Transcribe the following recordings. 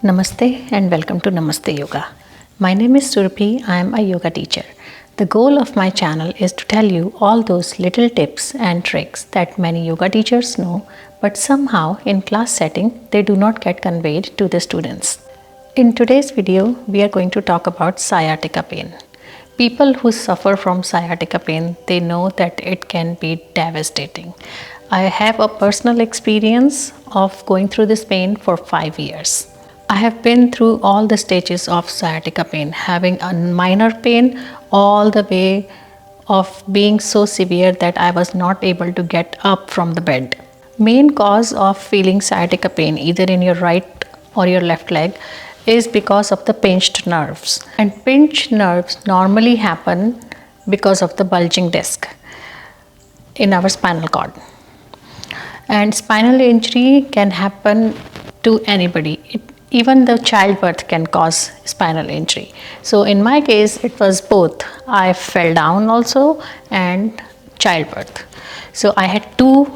Namaste and welcome to Namaste Yoga. My name is Surabhi. I am a yoga teacher. The goal of my channel is to tell you all those little tips and tricks that many yoga teachers know, but somehow in class setting they do not get conveyed to the students. In today's video, we are going to talk about sciatica pain. People who suffer from sciatica pain, they know that it can be devastating. I have a personal experience of going through this pain for 5 years. I have been through all the stages of sciatica pain, having a minor pain all the way of being so severe that I was not able to get up from the bed. Main cause of feeling sciatica pain either in your right or your left leg is because of the pinched nerves. And pinched nerves normally happen because of the bulging disc in our spinal cord. And spinal injury can happen to anybody. Even the childbirth can cause spinal injury. So in my case, it was both. I fell down also and childbirth. So I had 2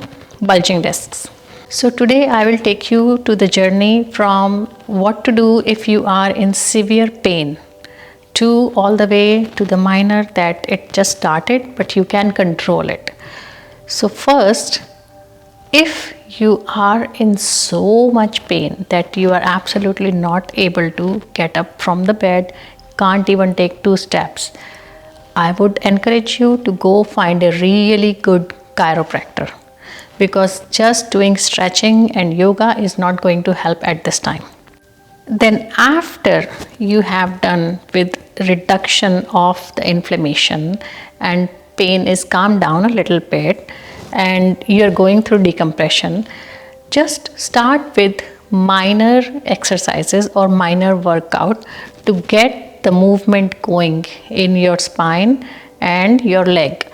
bulging discs. So today I will take you to the journey from what to do if you are in severe pain to all the way to the minor that it just started but you can control it. So first, if you are in so much pain that you are absolutely not able to get up from the bed, can't even take 2 steps, I would encourage you to go find a really good chiropractor, because just doing stretching and yoga is not going to help at this time. Then after you have done with reduction of the inflammation and pain is calmed down a little bit, and you're going through decompression, just start with minor exercises or minor workout to get the movement going in your spine and your leg.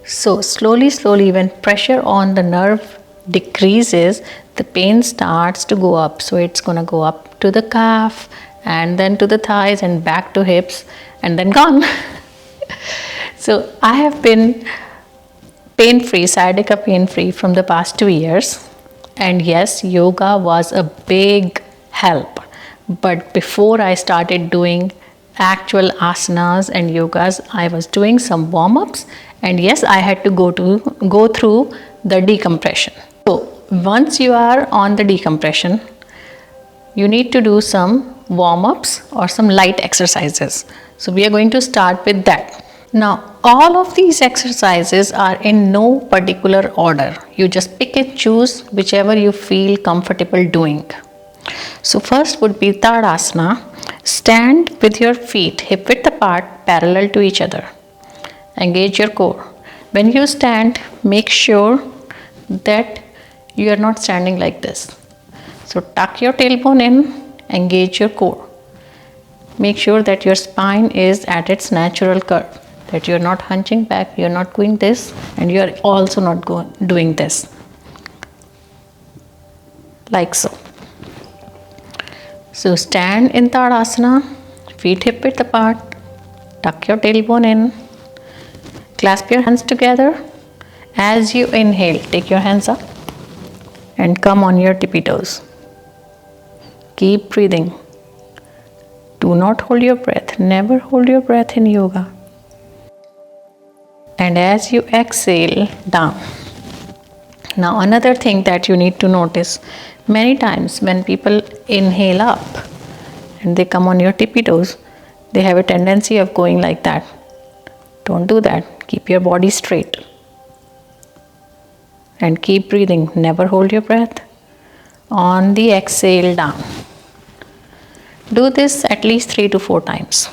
So slowly when pressure on the nerve decreases, the pain starts to go up. So it's going to go up to the calf and then to the thighs and back to hips and then gone. So I have been pain-free, sciatica pain-free from the past 2 years. And yes, yoga was a big help. But before I started doing actual asanas and yogas, I was doing some warm-ups. And yes, I had to go through the decompression. So once you are on the decompression, you need to do some warm-ups or some light exercises. So we are going to start with that. Now, all of these exercises are in no particular order. You just pick and choose whichever you feel comfortable doing. So first would be Tadasana. Stand with your feet hip width apart, parallel to each other. Engage your core. When you stand, make sure that you are not standing like this. So tuck your tailbone in, engage your core. Make sure that your spine is at its natural curve, that you are not hunching back, you are not doing this, and you are also not doing this. Like so. So stand in Tadasana, feet hip width apart, tuck your tailbone in, clasp your hands together. As you inhale, take your hands up and come on your tippy toes. Keep breathing. Do not hold your breath. Never hold your breath in yoga. And as you exhale, down. Now another thing that you need to notice, many times when people inhale up and they come on your tippy toes, they have a tendency of going like that. Don't do that. Keep your body straight. And keep breathing. Never hold your breath. On the exhale, down. Do this at least 3 to 4 times.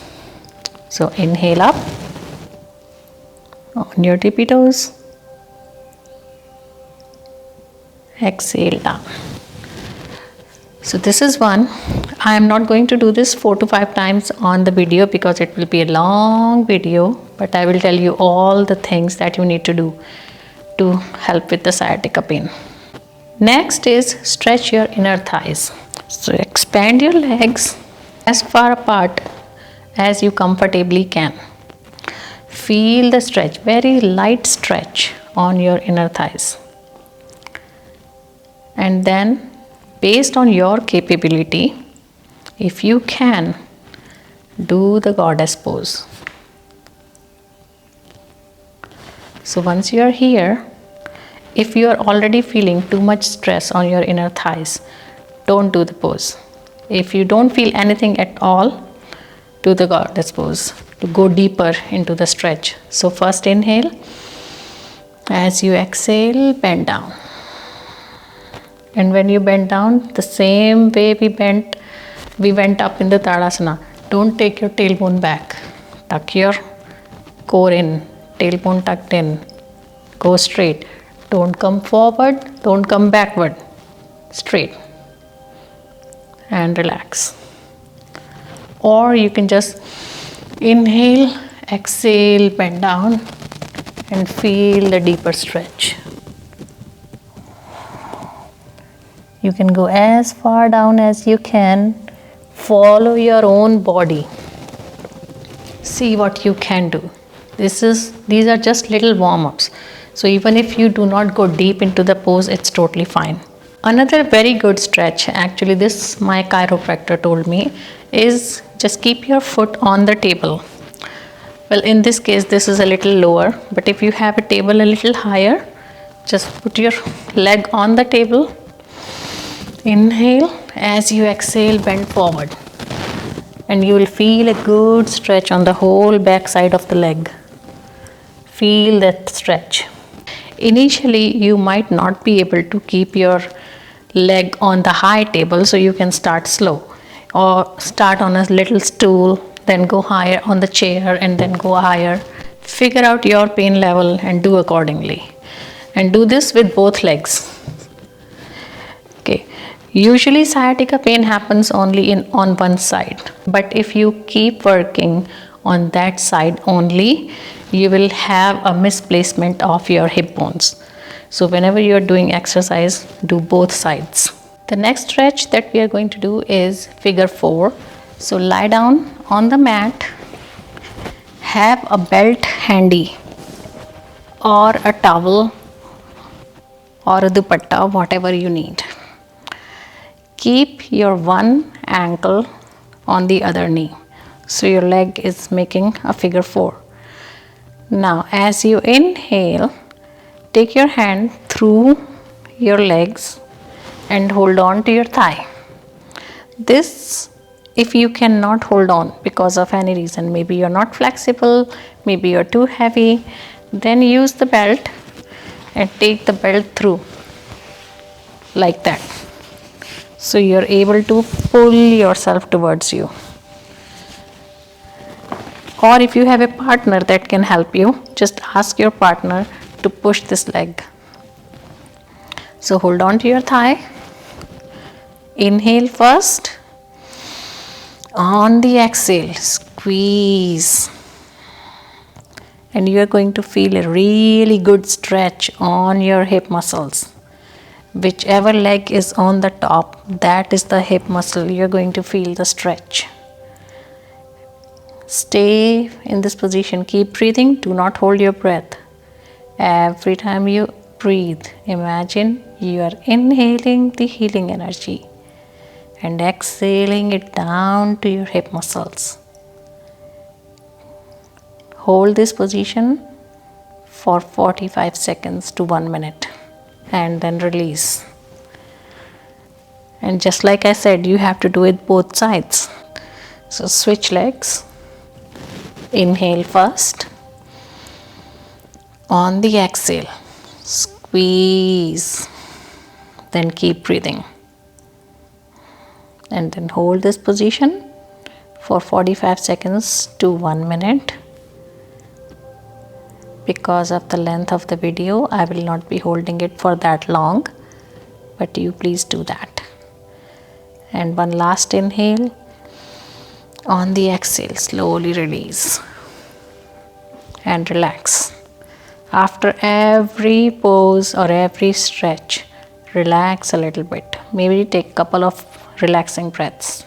So inhale up on your tippy toes. Exhale down. So this is one. I am not going to do this 4 to 5 times on the video because it will be a long video, but I will tell you all the things that you need to do to help with the sciatica pain. Next is stretch your inner thighs. So expand your legs as far apart as you comfortably can. Feel the stretch, very light stretch on your inner thighs. And then based on your capability, If you can, do the goddess pose. So once you are here, if you are already feeling too much stress on your inner thighs, don't do the pose. If you don't feel anything at all, do the goddess pose to go deeper into the stretch. So first inhale. As you exhale, bend down. And when you bend down, the same way we went up in the Tadasana. Don't take your tailbone back. Tuck your core in, tailbone tucked in. Go straight. Don't come forward, don't come backward. Straight. And relax. Or you can just inhale, exhale, bend down and feel the deeper stretch. You can go as far down as you can. Follow your own body. See what you can do. These are just little warm-ups. So even if you do not go deep into the pose, it's totally fine. Another very good stretch, actually this my chiropractor told me, is just keep your foot on the table. Well, in this case, this is a little lower, but if you have a table a little higher, just put your leg on the table. Inhale, as you exhale, bend forward. And you will feel a good stretch on the whole back side of the leg. Feel that stretch. Initially, you might not be able to keep your leg on the high table, so you can start slow. Or start on a little stool, then go higher on the chair and then go higher. Figure out your pain level and do accordingly. And do this with both legs. Okay. Usually sciatica pain happens only on one side. But if you keep working on that side only, you will have a misplacement of your hip bones. So whenever you are doing exercise, do both sides. The next stretch that we are going to do is figure 4. So lie down on the mat, have a belt handy or a towel or a dupatta, whatever you need. Keep your one ankle on the other knee. So your leg is making a figure 4. Now as you inhale, take your hand through your legs and hold on to your thigh. This, if you cannot hold on because of any reason, maybe you're not flexible, maybe you're too heavy, then use the belt and take the belt through like that. So you're able to pull yourself towards you. Or if you have a partner that can help you, just ask your partner to push this leg. So hold on to your thigh. Inhale first. On the exhale, squeeze. And you are going to feel a really good stretch on your hip muscles. Whichever leg is on the top, that is the hip muscle. You are going to feel the stretch. Stay in this position. Keep breathing. Do not hold your breath. Every time you breathe, imagine you are inhaling the healing energy and exhaling it down to your hip muscles. Hold this position for 45 seconds to 1 minute and then release. And just like I said, you have to do it both sides. So switch legs. Inhale first. On the exhale, squeeze. Then keep breathing. And then hold this position for 45 seconds to 1 minute. Because of the length of the video, I will not be holding it for that long, but you please do that. And one last inhale. On the exhale, slowly release and relax. After every pose or every stretch, relax a little bit. Maybe take a couple of relaxing breaths.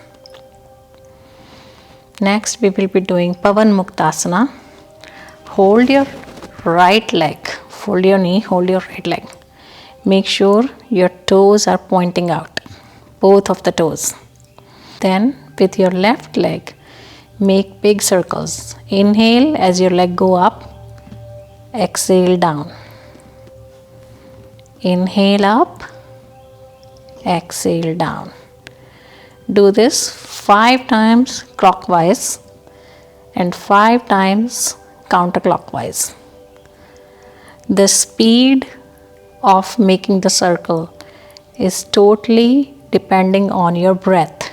Next, we will be doing Pavan Muktasana. Hold your right leg, fold your knee, hold your right leg. Make sure your toes are pointing out, both of the toes. Then With your left leg, make big circles. Inhale as your leg go up. Exhale down. Inhale up. Exhale down. Do this 5 times clockwise and 5 times counterclockwise. The speed of making the circle is totally depending on your breath.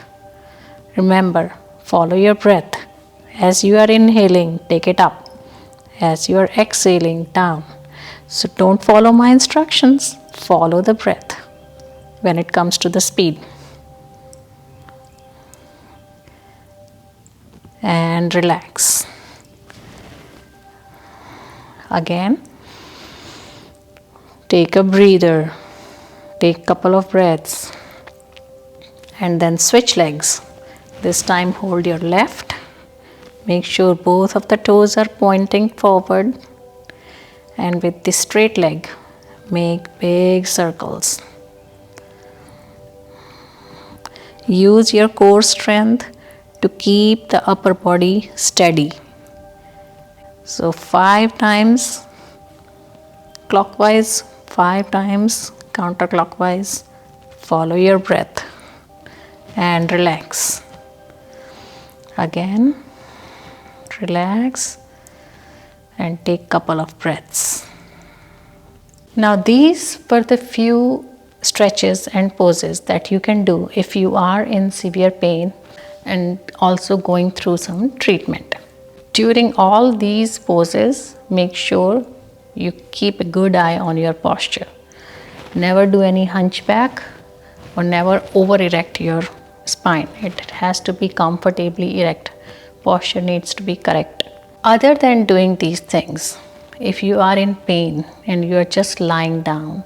Remember, follow your breath. As you are inhaling, take it up. As you are exhaling, down. So don't follow my instructions, follow the breath when it comes to the speed. And relax. Again, take a breather, take a couple of breaths, and then switch legs. This time hold your left. Make sure both of the toes are pointing forward, and with the straight leg, make big circles. Use your core strength to keep the upper body steady. So 5 times clockwise, 5 times counterclockwise. Follow your breath and relax. Again, relax and take couple of breaths. Now these were the few stretches and poses that you can do if you are in severe pain and also going through some treatment. During all these poses, make sure you keep a good eye on your posture. Never do any hunchback or never over erect your spine. It has to be comfortably erect. Posture needs to be correct. Other than doing these things, if you are in pain and you are just lying down,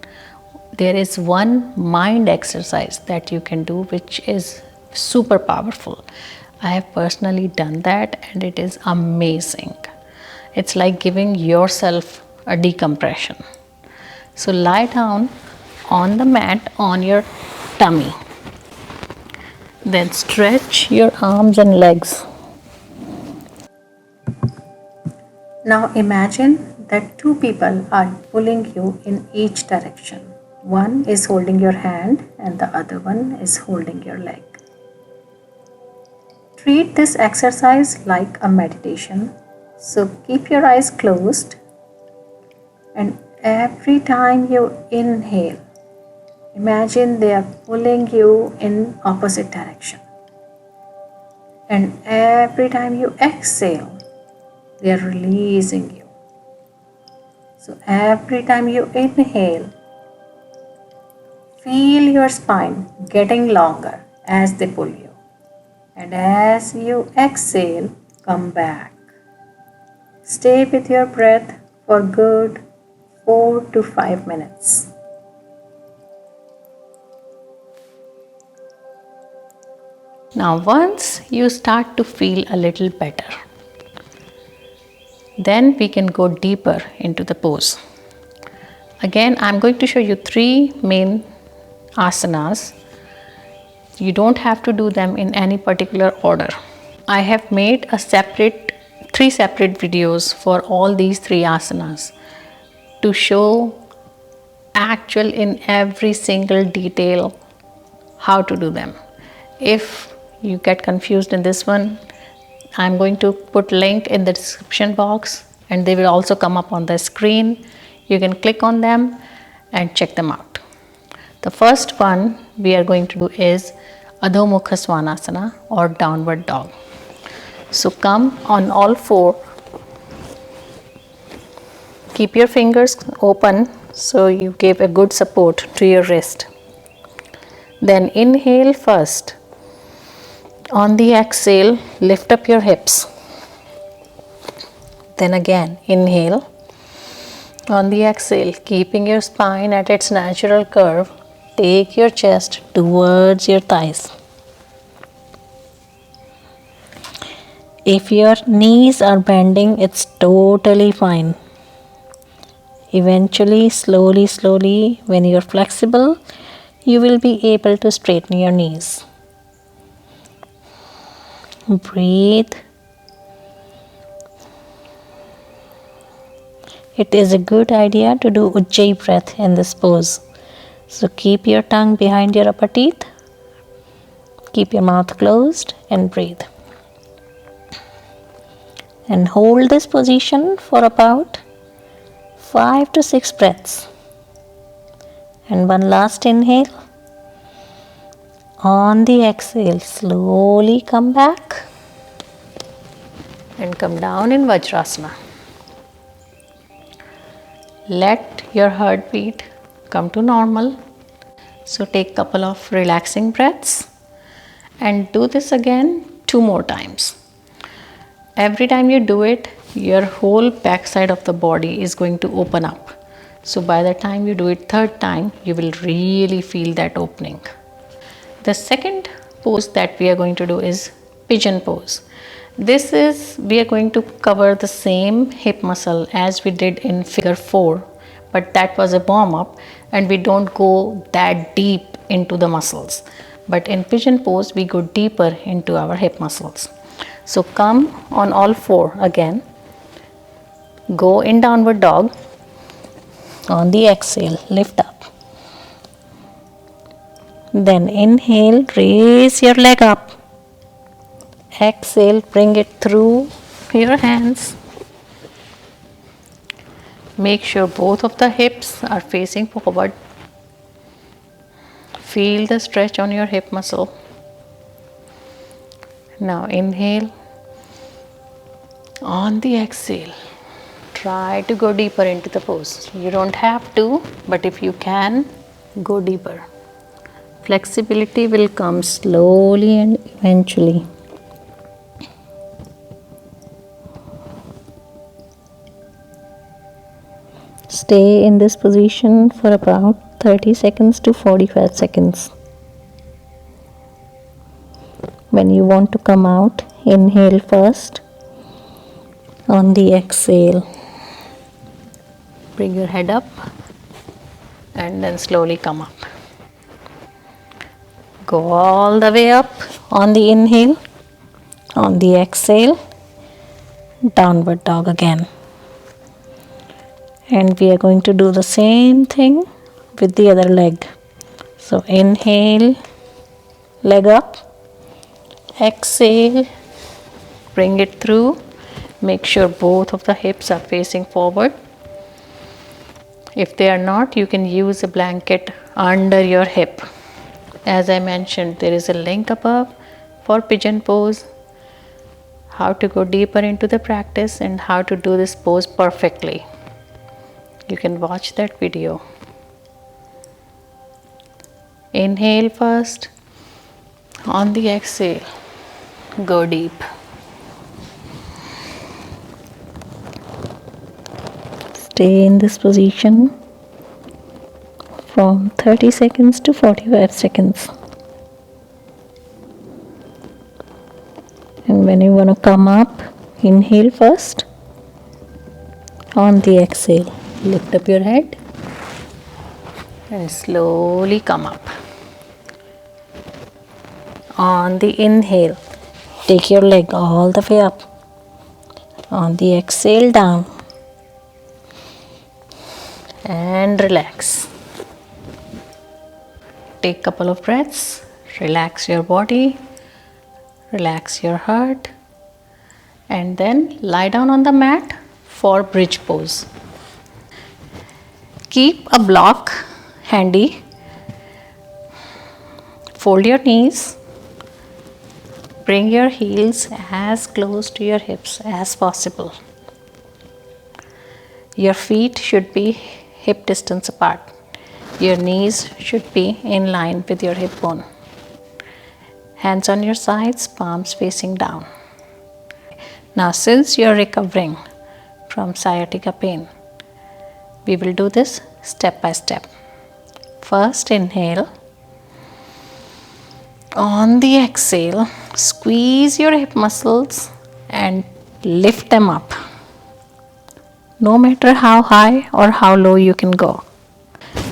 there is one mind exercise that you can do which is super powerful. I have personally done that and it is amazing. It's like giving yourself a decompression. So lie down on the mat on your tummy. Then stretch your arms and legs. Now imagine that 2 people are pulling you in each direction. One is holding your hand and the other one is holding your leg. Treat this exercise like a meditation. So keep your eyes closed, and every time you inhale, imagine they are pulling you in opposite direction. And every time you exhale, they are releasing you. So every time you inhale, feel your spine getting longer as they pull you. And as you exhale, come back. Stay with your breath for good 4 to 5 minutes. Now once you start to feel a little better, then we can go deeper into the pose. Again, I'm going to show you 3 main asanas. You don't have to do them in any particular order. I have made 3 separate videos for all these 3 asanas to show actual in every single detail how to do them. If you get confused in this one, I'm going to put link in the description box and they will also come up on the screen. You can click on them and check them out. The first one we are going to do is Adho Mukha Svanasana or downward dog. So come on all 4. Keep your fingers open so you give a good support to your wrist. Then inhale first. On the exhale, lift up your hips. Then again, inhale. On the exhale, keeping your spine at its natural curve, take your chest towards your thighs. If your knees are bending, it's totally fine. Eventually, slowly, when you're flexible, you will be able to straighten your knees. Breathe. It is a good idea to do Ujjayi breath in this pose. So keep your tongue behind your upper teeth. Keep your mouth closed and breathe. And hold this position for about 5 to 6 breaths. And one last inhale. On the exhale, slowly come back and come down in Vajrasana. Let your heartbeat come to normal. So take a couple of relaxing breaths and do this again 2 more times. Every time you do it, your whole backside of the body is going to open up. So by the time you do it 3rd time, you will really feel that opening. The second pose that we are going to do is pigeon pose. This is, we are going to cover the same hip muscle as we did in figure 4, but that was a warm up and we don't go that deep into the muscles. But in pigeon pose, we go deeper into our hip muscles. So come on all 4 again. Go in downward dog. On the exhale, lift up. Then inhale, raise your leg up. Exhale, bring it through your hands. Make sure both of the hips are facing forward. Feel the stretch on your hip muscle. Now inhale. On the exhale, try to go deeper into the pose. You don't have to, but if you can, go deeper. Flexibility will come slowly and eventually. Stay in this position for about 30 seconds to 45 seconds. When you want to come out, inhale first. On the exhale, bring your head up and then slowly come up. Go all the way up on the inhale. On the exhale, downward dog again. And we are going to do the same thing with the other leg. So inhale, leg up. Exhale, bring it through. Make sure both of the hips are facing forward. If they are not, you can use a blanket under your hip. As I mentioned, there is a link above for pigeon pose, how to go deeper into the practice and how to do this pose perfectly. You can watch that video. Inhale first. On the exhale, go deep. Stay in this position from 30 seconds to 45 seconds. And when you want to come up, inhale first. On the exhale, lift up your head and slowly come up. On the inhale, take your leg all the way up. On the exhale, down. And relax. Take a couple of breaths. Relax your body. Relax your heart. And then lie down on the mat for bridge pose. Keep a block handy. Fold your knees. Bring your heels as close to your hips as possible. Your feet should be hip distance apart. Your knees should be in line with your hip bone. Hands on your sides, palms facing down. Now, since you are recovering from sciatica pain, we will do this step by step. First, inhale. On the exhale, squeeze your hip muscles and lift them up. No matter how high or how low you can go.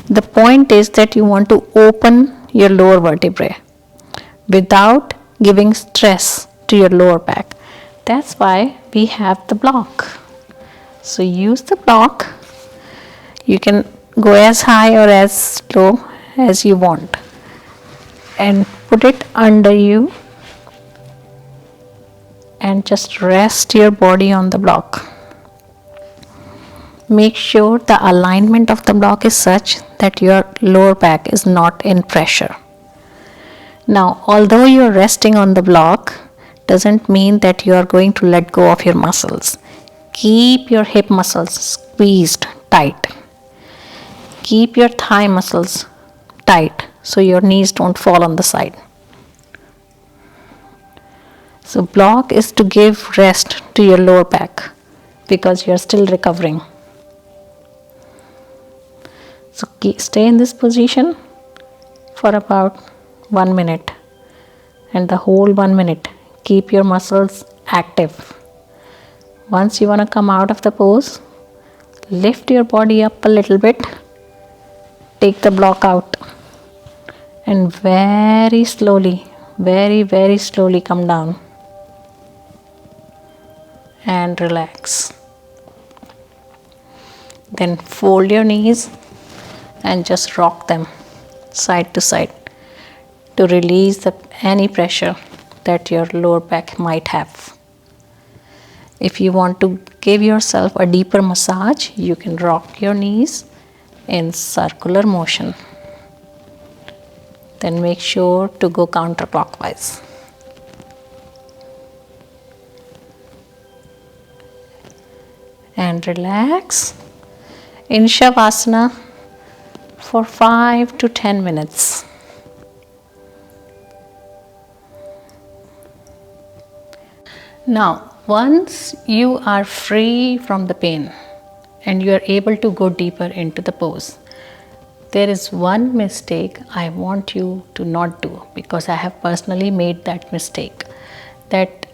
The point is that you want to open your lower vertebrae without giving stress to your lower back. That's why we have the block. So use the block. You can go as high or as low as you want and put it under you and just rest your body on the block. Make sure the alignment of the block is such that your lower back is not in pressure. Now, although you are resting on the block, doesn't mean that you are going to let go of your muscles. Keep your hip muscles squeezed tight. Keep your thigh muscles tight so your knees don't fall on the side. So block is to give rest to your lower back because you are still recovering. So stay in this position for about 1 minute, and the whole 1 minute keep your muscles active. Once you want to come out of the pose, lift your body up a little bit, take the block out, and very slowly, very slowly come down and relax. Then fold your knees and just rock them side to side to release any pressure that your lower back might have. If you want to give yourself a deeper massage, you can rock your knees in circular motion. Then make sure to go counterclockwise. And relax in Shavasana for 5 to 10 minutes. Now, once you are free from the pain and you are able to go deeper into the pose, there is one mistake I want you to not do, because I have personally made that mistake. That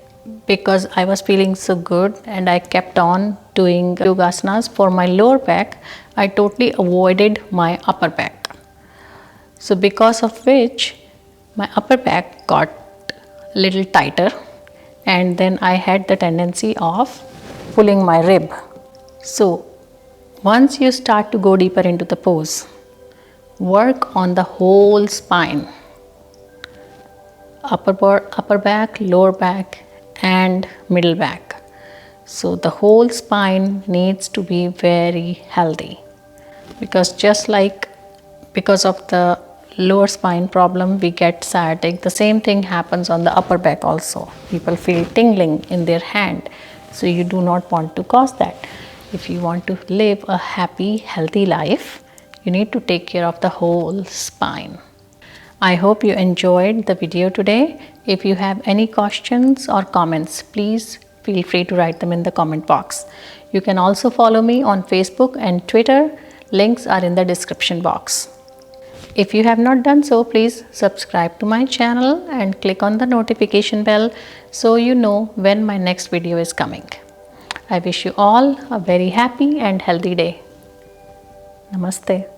because I was feeling so good and I kept on doing yogasanas for my lower back, I totally avoided my upper back. So because of which my upper back got a little tighter, and then I had the tendency of pulling my rib. So once you start to go deeper into the pose, work on the whole spine, upper back, lower back, and middle back. So the whole spine needs to be very healthy, because just like because of the lower spine problem we get sciatic, the same thing happens on the upper back also. People feel tingling in their hand, so you do not want to cause that. If you want to live a happy, healthy life, you need to take care of the whole spine. I hope you enjoyed the video today. If you have any questions or comments, please feel free to write them in the comment box. You can also follow me on Facebook and Twitter. Links are in the description box. If you have not done so, please subscribe to my channel and click on the notification bell so you know when my next video is coming. I wish you all a very happy and healthy day. Namaste.